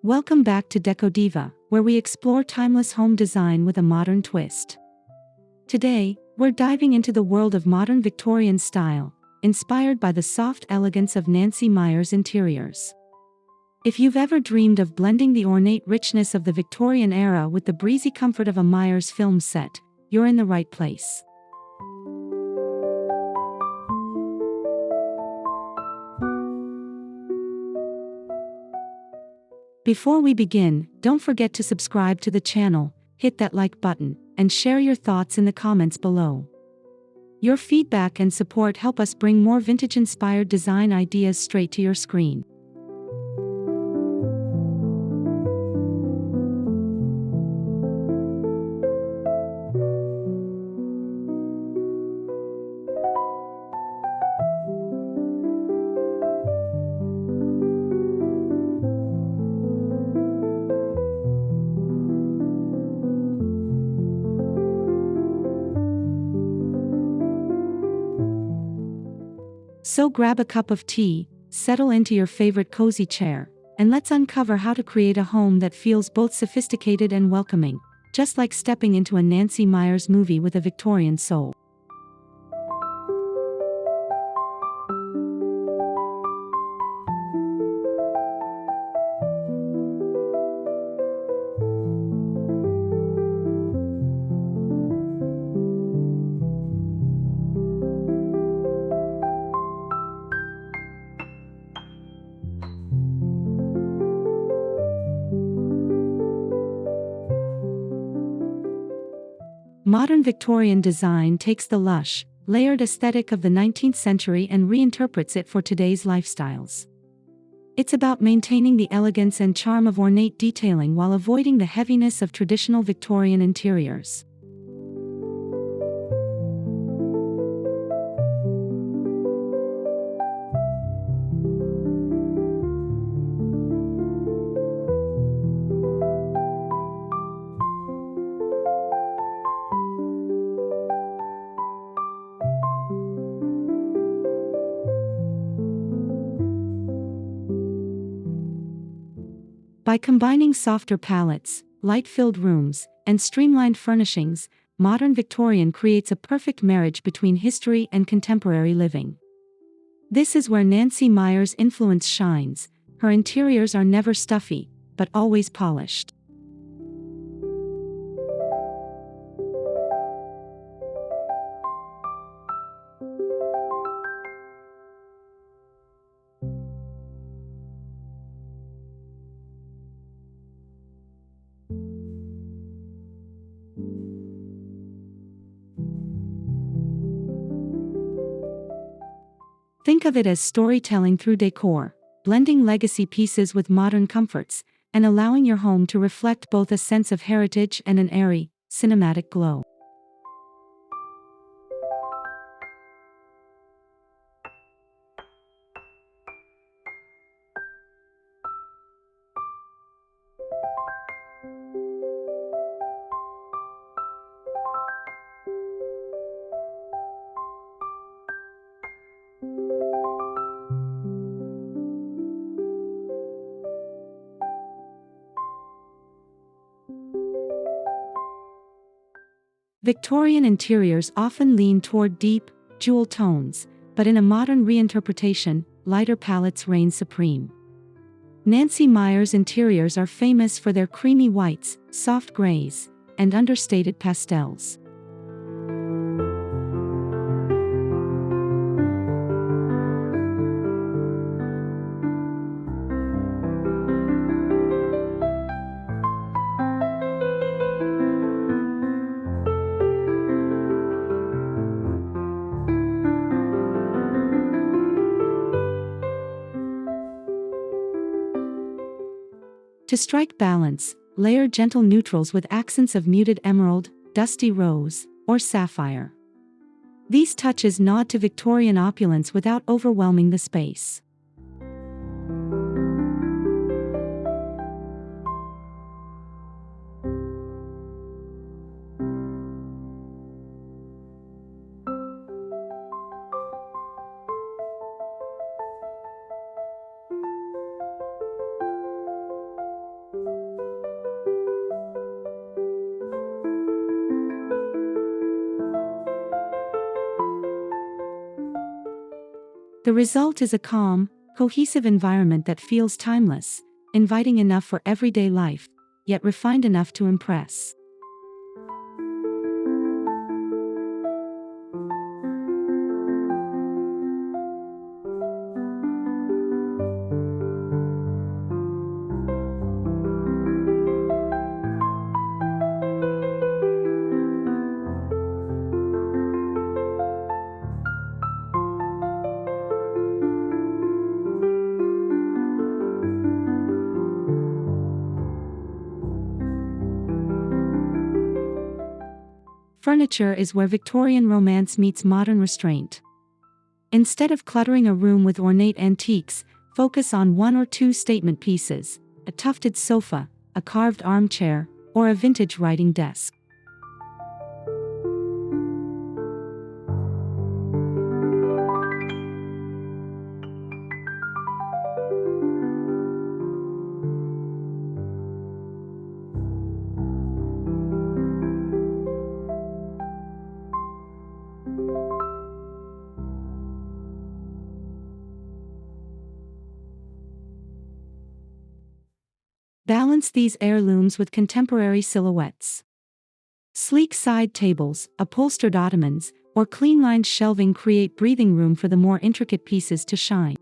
Welcome back to Decodiva, where we explore timeless home design with a modern twist. Today, we're diving into the world of modern Victorian style, inspired by the soft elegance of Nancy Meyers interiors. If you've ever dreamed of blending the ornate richness of the Victorian era with the breezy comfort of a Meyers film set, you're in the right place. Before we begin, don't forget to subscribe to the channel, hit that like button, and share your thoughts in the comments below. Your feedback and support help us bring more vintage-inspired design ideas straight to your screen. So grab a cup of tea, settle into your favorite cozy chair, and let's uncover how to create a home that feels both sophisticated and welcoming, just like stepping into a Nancy Meyers movie with a Victorian soul. Modern Victorian design takes the lush, layered aesthetic of the 19th century and reinterprets it for today's lifestyles. It's about maintaining the elegance and charm of ornate detailing while avoiding the heaviness of traditional Victorian interiors. By combining softer palettes, light-filled rooms, and streamlined furnishings, Modern Victorian creates a perfect marriage between history and contemporary living. This is where Nancy Meyers' influence shines. Her interiors are never stuffy, but always polished. Think of it as storytelling through decor, blending legacy pieces with modern comforts, and allowing your home to reflect both a sense of heritage and an airy, cinematic glow. Victorian interiors often lean toward deep, jewel tones, but in a modern reinterpretation, lighter palettes reign supreme. Nancy Meyers interiors are famous for their creamy whites, soft grays, and understated pastels. To strike balance, layer gentle neutrals with accents of muted emerald, dusty rose, or sapphire. These touches nod to Victorian opulence without overwhelming the space. The result is a calm, cohesive environment that feels timeless, inviting enough for everyday life, yet refined enough to impress. Furniture is where Victorian romance meets modern restraint. Instead of cluttering a room with ornate antiques, focus on one or two statement pieces: a tufted sofa, a carved armchair, or a vintage writing desk. Balance these heirlooms with contemporary silhouettes. Sleek side tables, upholstered ottomans, or clean-lined shelving create breathing room for the more intricate pieces to shine.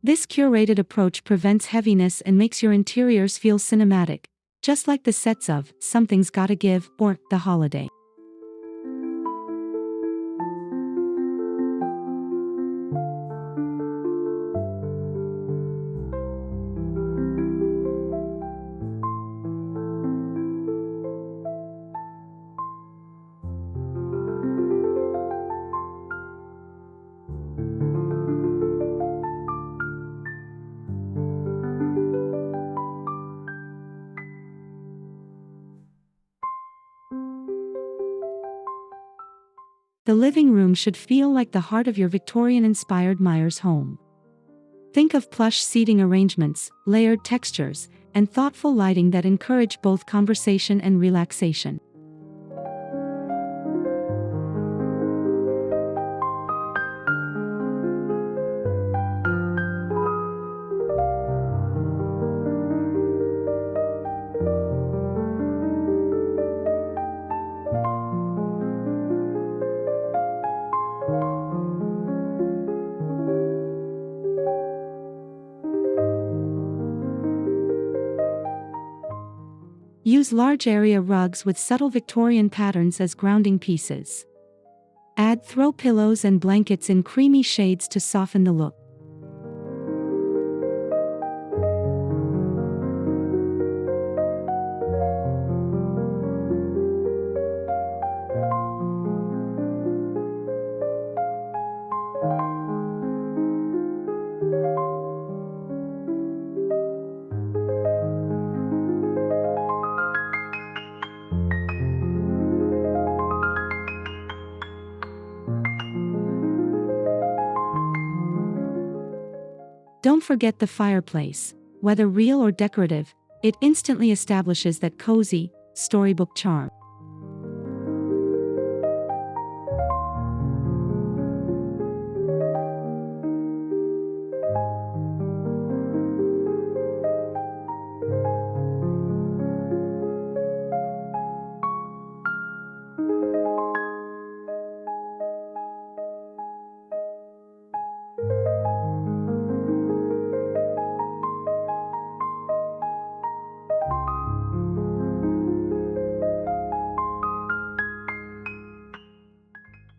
This curated approach prevents heaviness and makes your interiors feel cinematic, just like the sets of Something's Gotta Give or The Holiday. The living room should feel like the heart of your Victorian-inspired Meyers home. Think of plush seating arrangements, layered textures, and thoughtful lighting that encourage both conversation and relaxation. Use large area rugs with subtle Victorian patterns as grounding pieces. Add throw pillows and blankets in creamy shades to soften the look. Don't forget the fireplace. Whether real or decorative, it instantly establishes that cozy, storybook charm.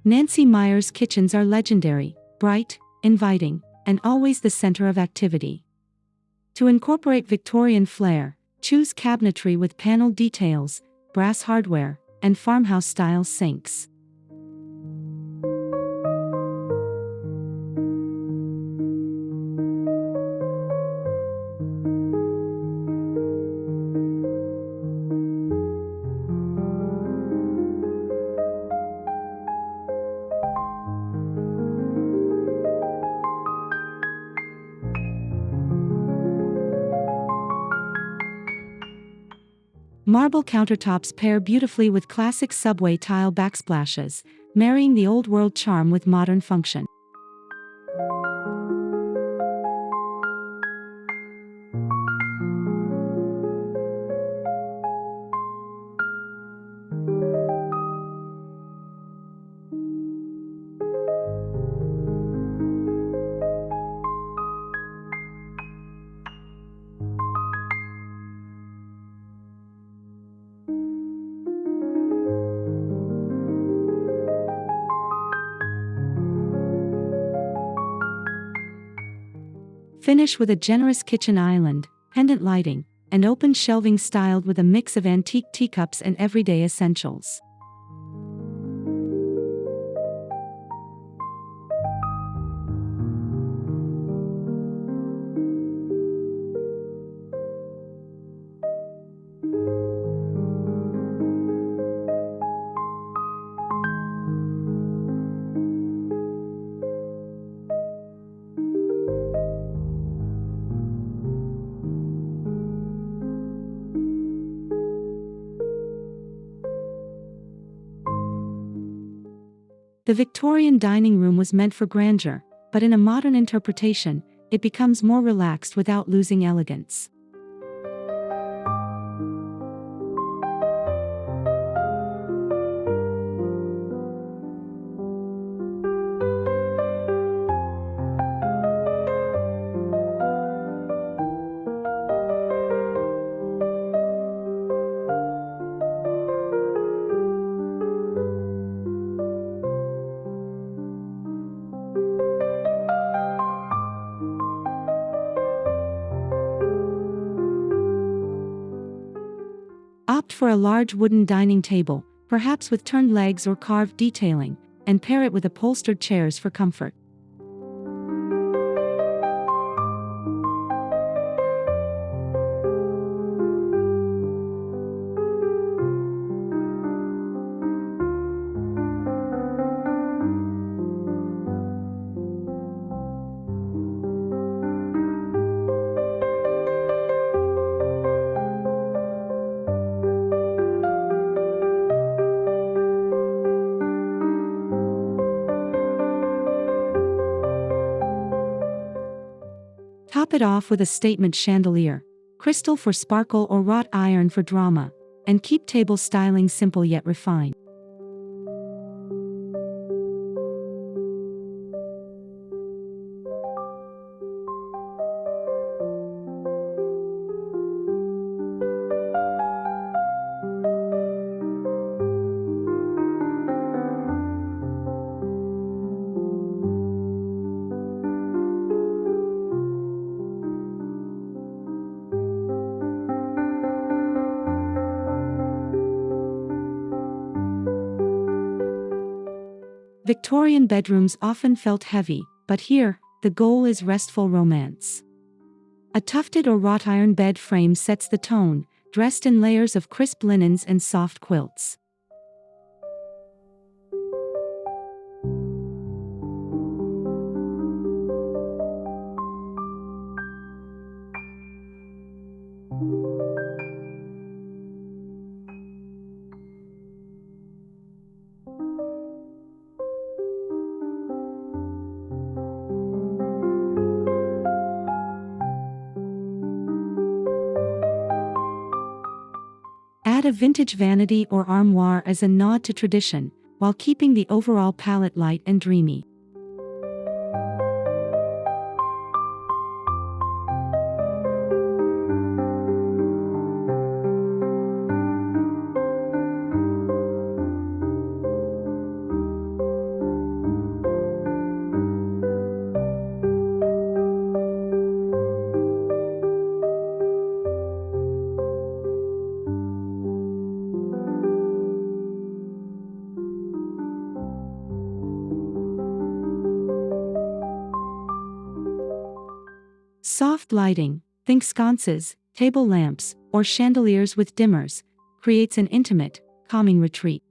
Nancy Meyers kitchens are legendary, bright, inviting, and always the center of activity. To incorporate Victorian flair, choose cabinetry with paneled details, brass hardware, and farmhouse-style sinks. Marble countertops pair beautifully with classic subway tile backsplashes, marrying the old-world charm with modern function. Finish with a generous kitchen island, pendant lighting, and open shelving styled with a mix of antique teacups and everyday essentials. The Victorian dining room was meant for grandeur, but in a modern interpretation, it becomes more relaxed without losing elegance. Opt for a large wooden dining table, perhaps with turned legs or carved detailing, and pair it with upholstered chairs for comfort. Top it off with a statement chandelier, crystal for sparkle or wrought iron for drama, and keep table styling simple yet refined. Victorian bedrooms often felt heavy, but here, the goal is restful romance. A tufted or wrought iron bed frame sets the tone, dressed in layers of crisp linens and soft quilts. Add a vintage vanity or armoire as a nod to tradition, while keeping the overall palette light and dreamy. Soft lighting, think sconces, table lamps, or chandeliers with dimmers, creates an intimate, calming retreat.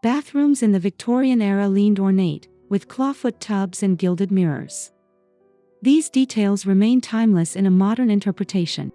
Bathrooms in the Victorian era leaned ornate, with clawfoot tubs and gilded mirrors. These details remain timeless in a modern interpretation.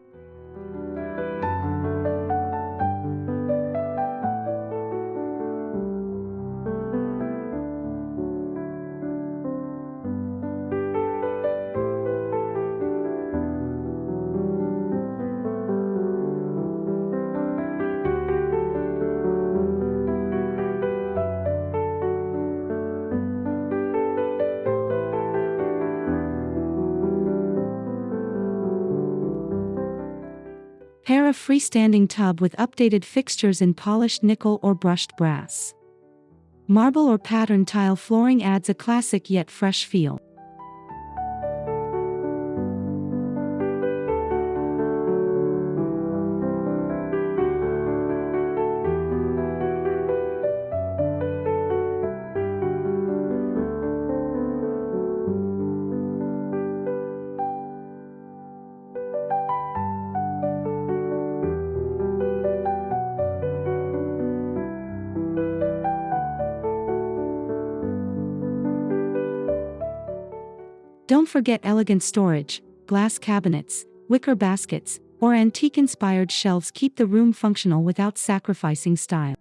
Pair a freestanding tub with updated fixtures in polished nickel or brushed brass. Marble or pattern tile flooring adds a classic yet fresh feel. Don't forget elegant storage. Glass cabinets, wicker baskets, or antique-inspired shelves keep the room functional without sacrificing style.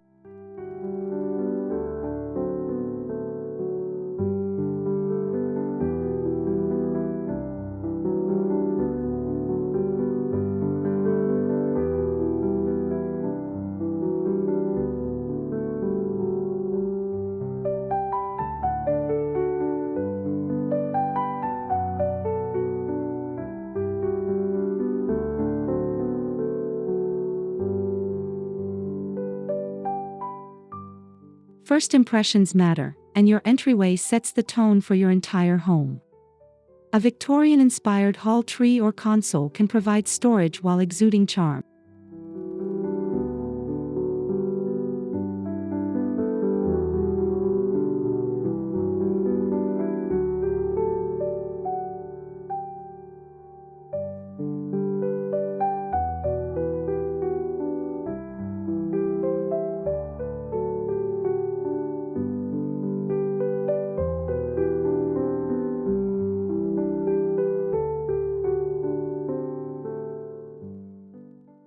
First impressions matter, and your entryway sets the tone for your entire home. A Victorian-inspired hall tree or console can provide storage while exuding charm.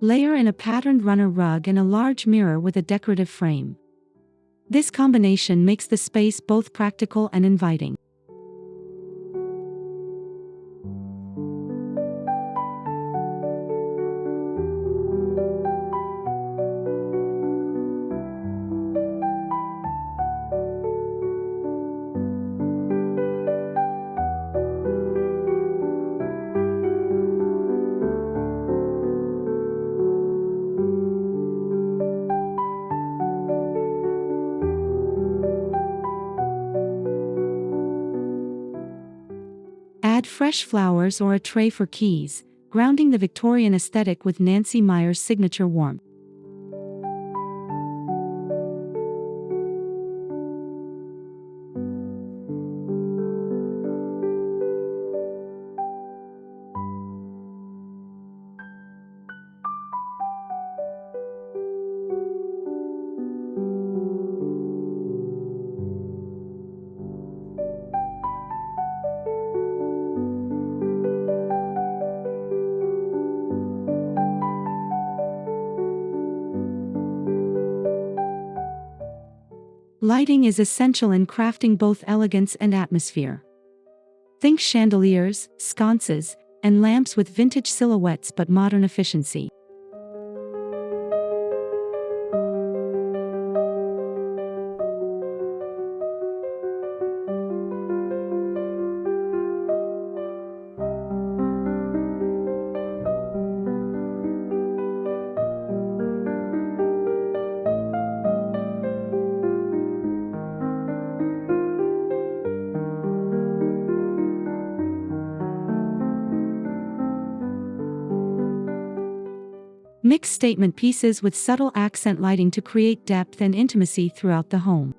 Layer in a patterned runner rug and a large mirror with a decorative frame. This combination makes the space both practical and inviting. Add fresh flowers or a tray for keys, grounding the Victorian aesthetic with Nancy Meyers' signature warmth. Lighting is essential in crafting both elegance and atmosphere. Think chandeliers, sconces, and lamps with vintage silhouettes but modern efficiency. Mix statement pieces with subtle accent lighting to create depth and intimacy throughout the home.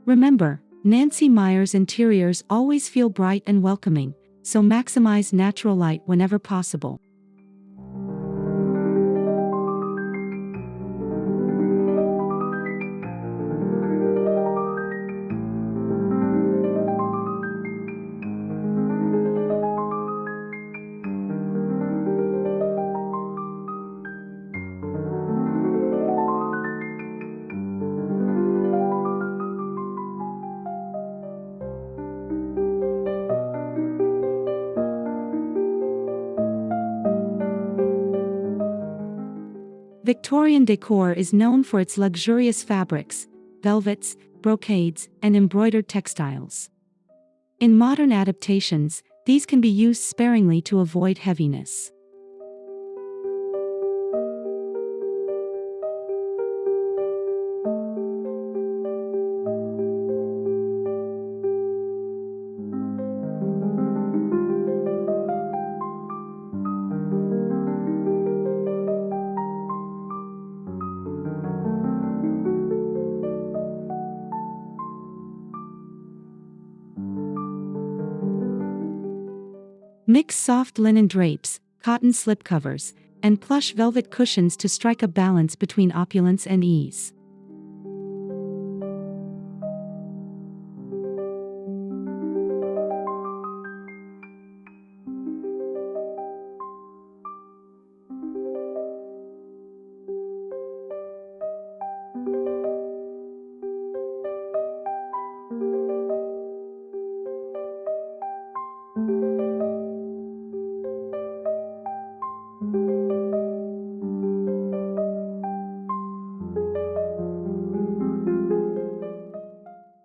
Remember, Nancy Meyers interiors always feel bright and welcoming, so maximize natural light whenever possible. Victorian decor is known for its luxurious fabrics, velvets, brocades, and embroidered textiles. In modern adaptations, these can be used sparingly to avoid heaviness. Mix soft linen drapes, cotton slipcovers, and plush velvet cushions to strike a balance between opulence and ease.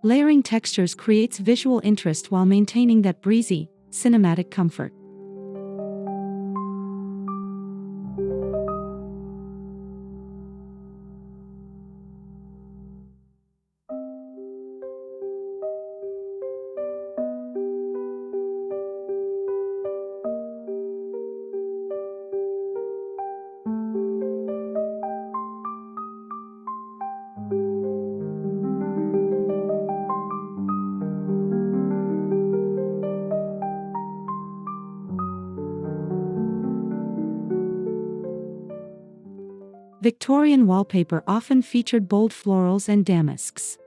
Layering textures creates visual interest while maintaining that breezy, cinematic comfort. Victorian wallpaper often featured bold florals and damasks.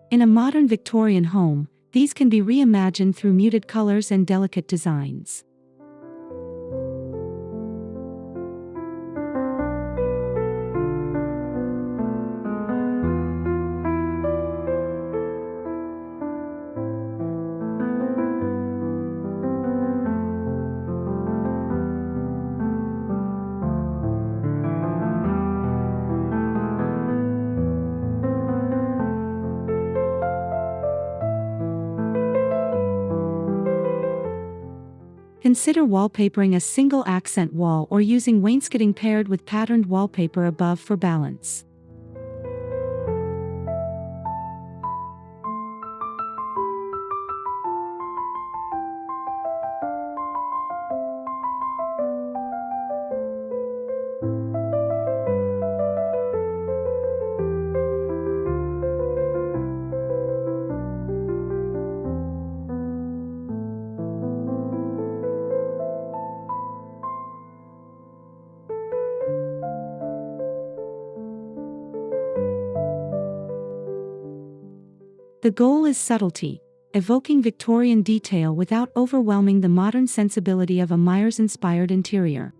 In a modern Victorian home, these can be reimagined through muted colors and delicate designs. Consider wallpapering a single accent wall or using wainscoting paired with patterned wallpaper above for balance. The goal is subtlety, evoking Victorian detail without overwhelming the modern sensibility of a Meyers-inspired interior.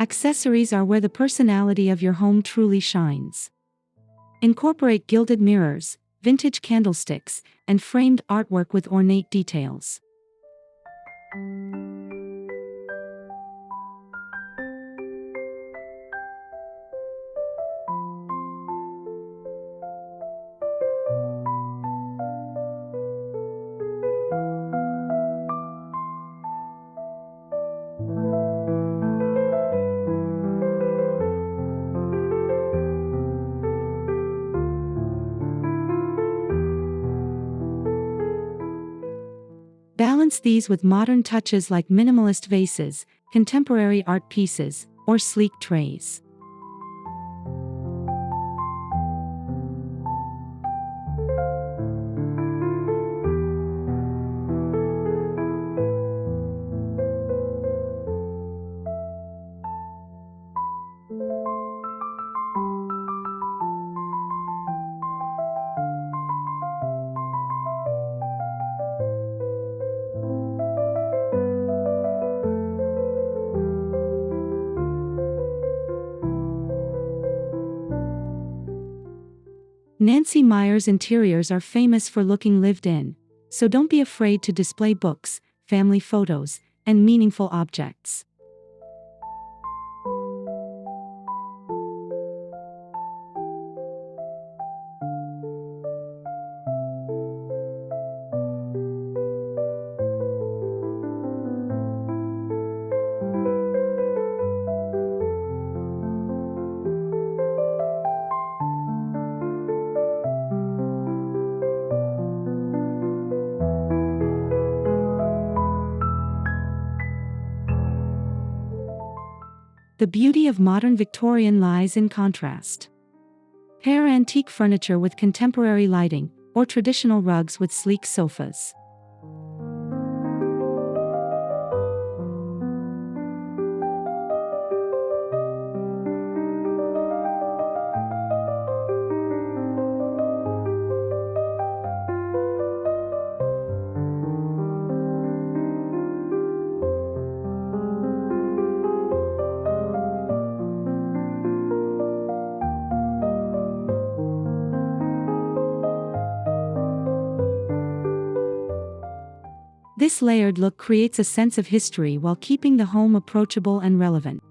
Accessories are where the personality of your home truly shines. Incorporate gilded mirrors, vintage candlesticks, and framed artwork with ornate details. Balance these with modern touches like minimalist vases, contemporary art pieces, or sleek trays. Nancy Meyers interiors are famous for looking lived in, so don't be afraid to display books, family photos, and meaningful objects. The beauty of modern Victorian lies in contrast. Pair antique furniture with contemporary lighting, or traditional rugs with sleek sofas. This layered look creates a sense of history while keeping the home approachable and relevant.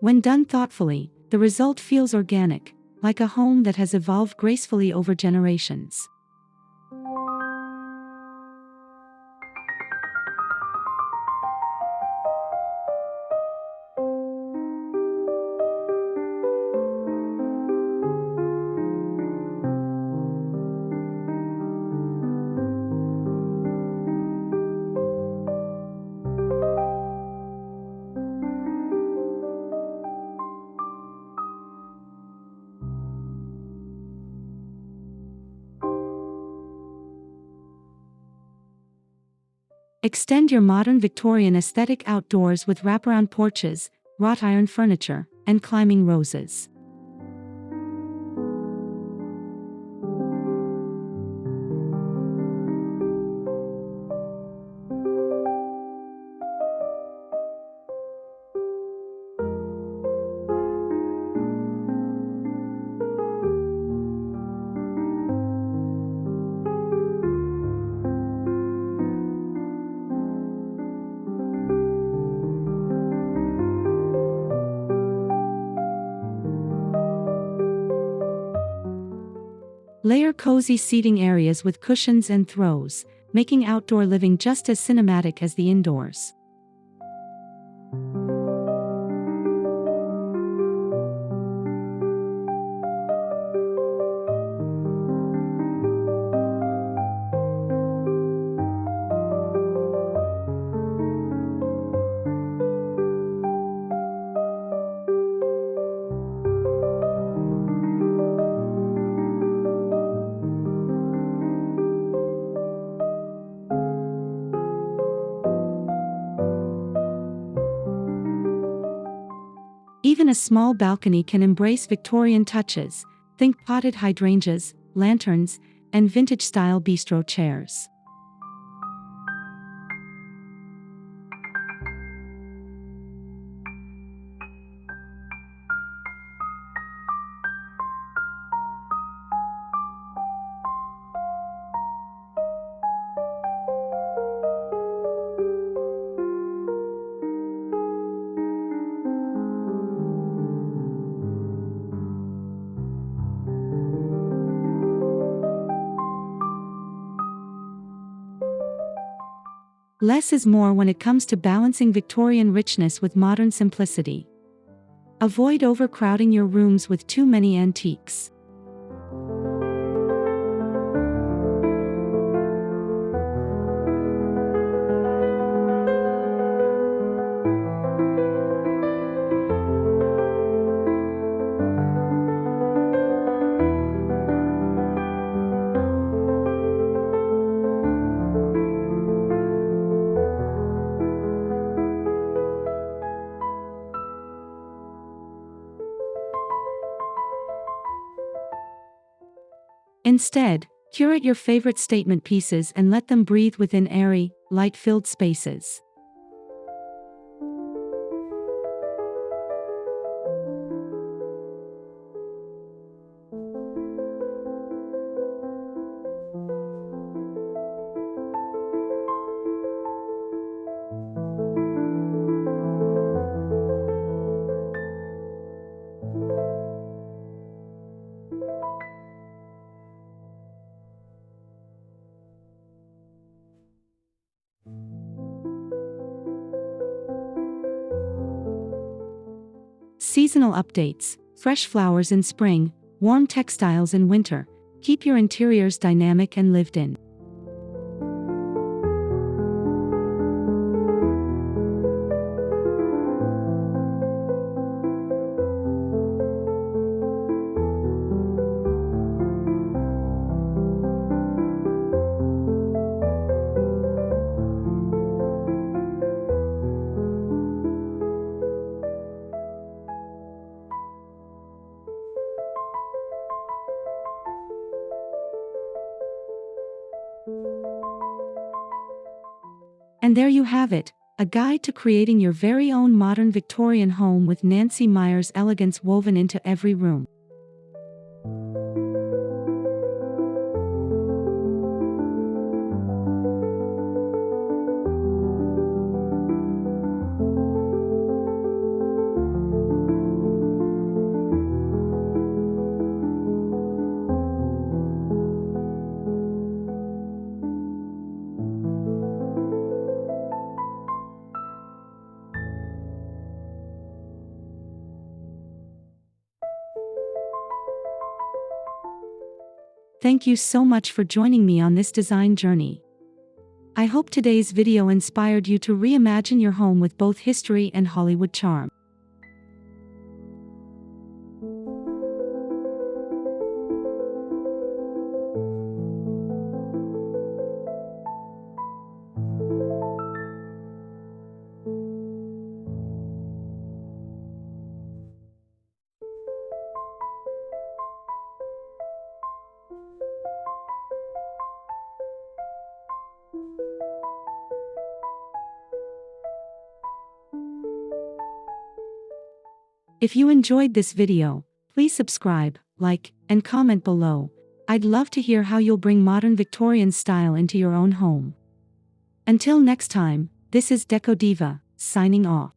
When done thoughtfully, the result feels organic, like a home that has evolved gracefully over generations. Extend your modern Victorian aesthetic outdoors with wraparound porches, wrought iron furniture, and climbing roses. Layer cozy seating areas with cushions and throws, making outdoor living just as cinematic as the indoors. Even a small balcony can embrace Victorian touches, think potted hydrangeas, lanterns, and vintage-style bistro chairs. Less is more when it comes to balancing Victorian richness with modern simplicity. Avoid overcrowding your rooms with too many antiques. Instead, curate your favorite statement pieces and let them breathe within airy, light-filled spaces. Seasonal updates, fresh flowers in spring, warm textiles in winter. Keep your interiors dynamic and lived in. And there you have it, a guide to creating your very own modern Victorian home with Nancy Meyers' elegance woven into every room. Thank you so much for joining me on this design journey. I hope today's video inspired you to reimagine your home with both history and Hollywood charm. If you enjoyed this video, please subscribe, like, and comment below. I'd love to hear how you'll bring modern Victorian style into your own home. Until next time, this is Decodiva, signing off.